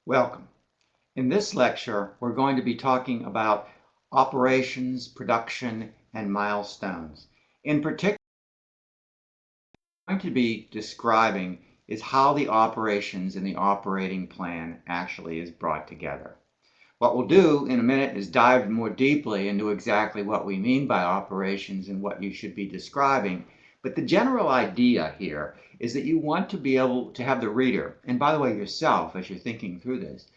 Welcome. In this lecture, we're going to be talking about operations, production, and milestones. In particular, what I'm going to be describing is how the operations and the operating plan actually is brought together. What we'll do in a minute is dive more deeply into exactly what we mean by operations and what you should be describing. But the general idea here is that you want to be able to have the reader, and by the way, yourself, as you're thinking through this,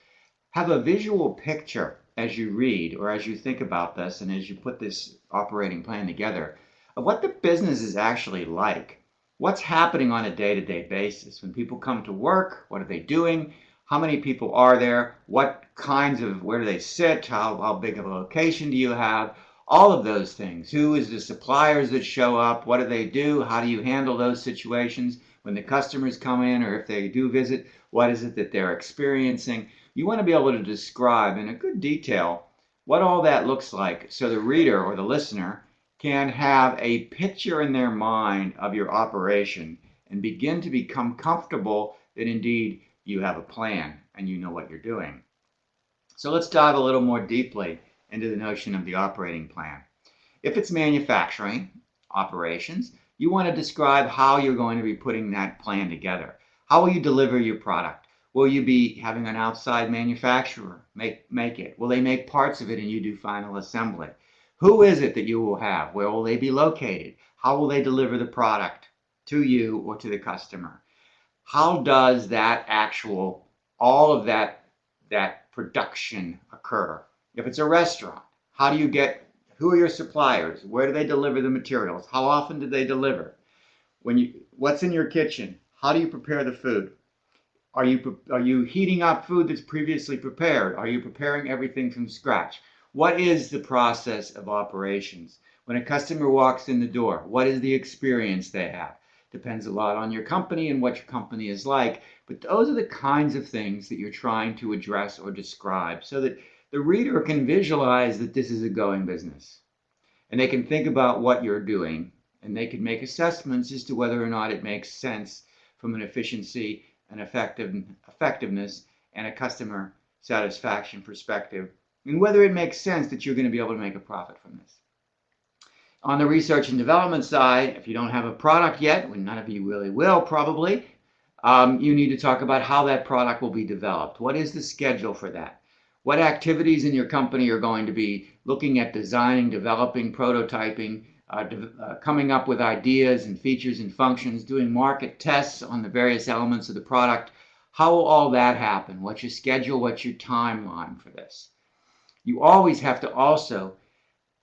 have a visual picture as you read or as you think about this and as you put this operating plan together of what the business is actually like. What's happening on a day-to-day basis? When people come to work, what are they doing? How many people are there? What kinds of, where do they sit? How big of a location do you have? All of those things. Who is the suppliers that show up? What do they do? How do you handle those situations? When the customers come in or if they do visit, what is it that they're experiencing? You want to be able to describe in a good detail what all that looks like so the reader or the listener can have a picture in their mind of your operation and begin to become comfortable that indeed you have a plan and you know what you're doing. So let's dive a little more deeply into the notion of the operating plan. If it's manufacturing operations, you want to describe how you're going to be putting that plan together. How will you deliver your product? Will you be having an outside manufacturer make it? Will they make parts of it and you do final assembly? Who is it that you will have? Where will they be located? How will they deliver the product to you or to the customer? How does all of that production occur? If it's a restaurant, who are your suppliers? Where do they deliver the materials? How often do they deliver? What's in your kitchen? How do you prepare the food? Are you heating up food that's previously prepared? Are you preparing everything from scratch? What is the process of operations? When a customer walks in the door, what is the experience they have? Depends a lot on your company and what your company is like, but those are the kinds of things that you're trying to address or describe so that the reader can visualize that this is a going business. And they can think about what you're doing, and they can make assessments as to whether or not it makes sense from an efficiency and effectiveness and a customer satisfaction perspective, and whether it makes sense that you're going to be able to make a profit from this. On the research and development side, if you don't have a product yet, when none of you really will probably, you need to talk about how that product will be developed. What is the schedule for that? What activities in your company are going to be looking at designing, developing, prototyping, coming up with ideas and features and functions, doing market tests on the various elements of the product? How will all that happen? What's your schedule? What's your timeline for this? You always have to also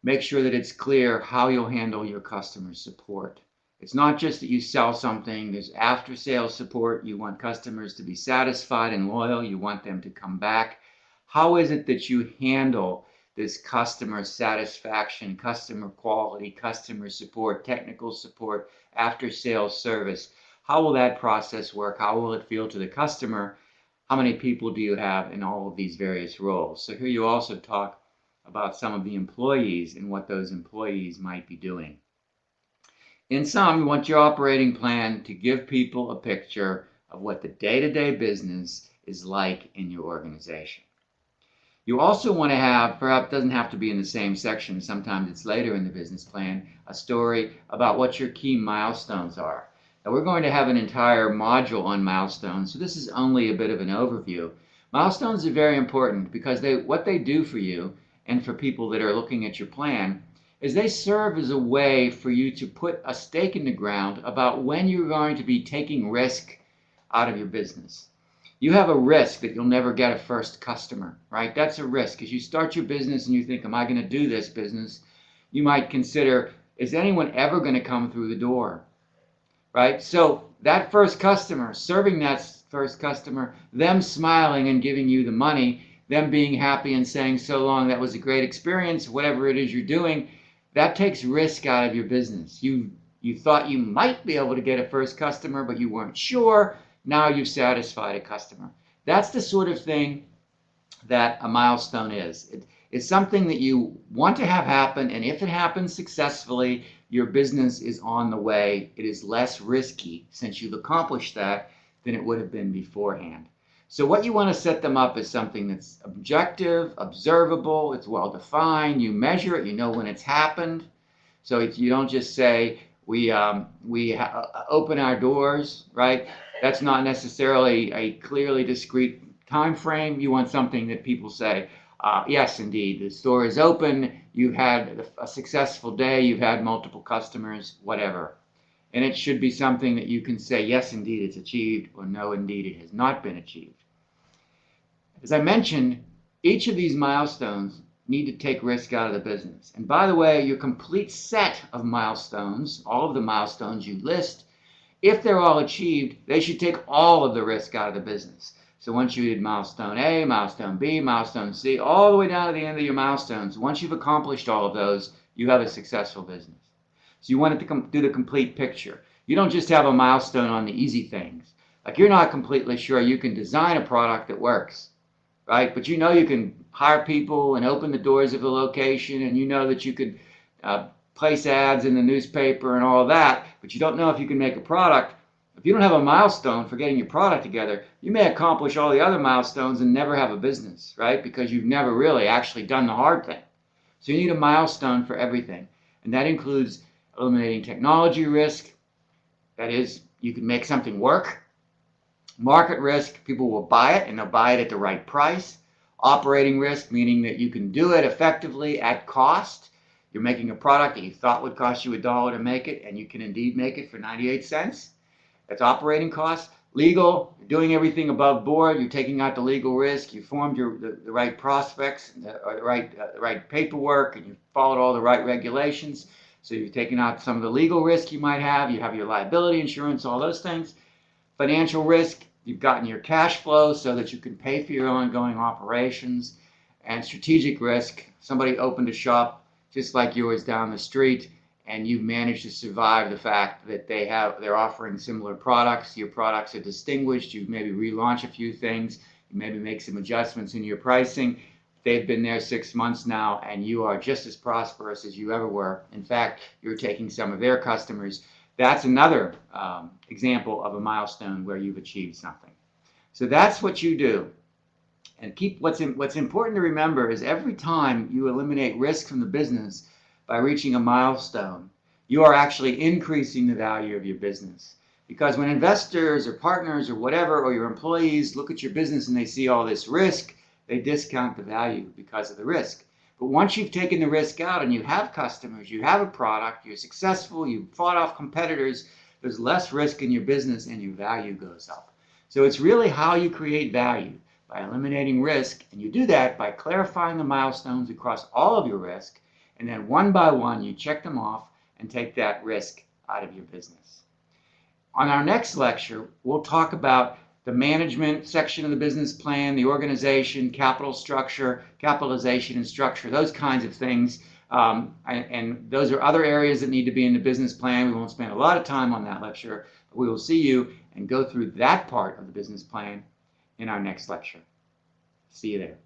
make sure that it's clear how you'll handle your customer support. It's not just that you sell something, there's after sales support. You want customers to be satisfied and loyal. You want them to come back. How is it that you handle this customer satisfaction, customer quality, customer support, technical support, after sales service? How will that process work? How will it feel to the customer? How many people do you have in all of these various roles? So here you also talk about some of the employees and what those employees might be doing. In sum, you want your operating plan to give people a picture of what the day-to-day business is like in your organization. You also want to have, perhaps it doesn't have to be in the same section, sometimes it's later in the business plan, a story about what your key milestones are. Now we're going to have an entire module on milestones, so this is only a bit of an overview. Milestones are very important because what they do for you and for people that are looking at your plan is they serve as a way for you to put a stake in the ground about when you're going to be taking risk out of your business. You have a risk that you'll never get a first customer, right? That's a risk. As you start your business and you think, am I going to do this business? You might consider, is anyone ever going to come through the door, right? So that first customer, serving that first customer, them smiling and giving you the money, them being happy and saying, so long, that was a great experience, whatever it is you're doing, that takes risk out of your business. You thought you might be able to get a first customer, but you weren't sure. Now you've satisfied a customer. That's the sort of thing that a milestone is. It's something that you want to have happen, and if it happens successfully, your business is on the way. It is less risky since you've accomplished that than it would have been beforehand. So what you want to set them up is something that's objective, observable, it's well defined, you measure it, you know when it's happened. So you don't just say, we open our doors, right? That's not necessarily a clearly discrete time frame. You want something that people say, yes, indeed, the store is open, you've had a successful day, you've had multiple customers, whatever. And it should be something that you can say, yes, indeed, it's achieved, or no, indeed, it has not been achieved. As I mentioned, each of these milestones need to take risk out of the business. And by the way, your complete set of milestones, all of the milestones you list, if they're all achieved, they should take all of the risk out of the business. So once you did milestone A, milestone B, milestone C, all the way down to the end of your milestones, once you've accomplished all of those, you have a successful business. So you want it to do the complete picture. You don't just have a milestone on the easy things. Like you're not completely sure you can design a product that works, right? But you know you can hire people and open the doors of the location, and you know that you could place ads in the newspaper and all of that, but you don't know if you can make a product. If you don't have a milestone for getting your product together, you may accomplish all the other milestones and never have a business, right? Because you've never really actually done the hard thing. So you need a milestone for everything. And that includes eliminating technology risk. That is, you can make something work. Market risk, people will buy it and they'll buy it at the right price. Operating risk, meaning that you can do it effectively at cost. You're making a product that you thought would cost you $1 to make it, and you can indeed make it for 98 cents. That's operating costs. Legal, you're doing everything above board. You're taking out the legal risk. You formed the right prospects, the right paperwork, and you followed all the right regulations. So you're taking out some of the legal risk you might have. You have your liability insurance, all those things. Financial risk, you've gotten your cash flow so that you can pay for your ongoing operations. And strategic risk, somebody opened a shop just like yours down the street, and you've managed to survive the fact that they're offering similar products. Your products are distinguished. You maybe relaunch a few things. You maybe make some adjustments in your pricing. They've been there 6 months now, and you are just as prosperous as you ever were. In fact, you're taking some of their customers. That's another example of a milestone where you've achieved something. So that's what you do. And what's important to remember is every time you eliminate risk from the business by reaching a milestone, you are actually increasing the value of your business. Because when investors or partners or whatever, or your employees look at your business and they see all this risk, they discount the value because of the risk. But once you've taken the risk out and you have customers, you have a product, you're successful, you've fought off competitors, there's less risk in your business and your value goes up. So it's really how you create value, by eliminating risk, and you do that by clarifying the milestones across all of your risk, and then one by one you check them off and take that risk out of your business. On our next lecture, we'll talk about the management section of the business plan, the organization, capital structure, capitalization and structure, those kinds of things. And those are other areas that need to be in the business plan. We won't spend a lot of time on that lecture, but we will see you and go through that part of the business plan in our next lecture. See you there.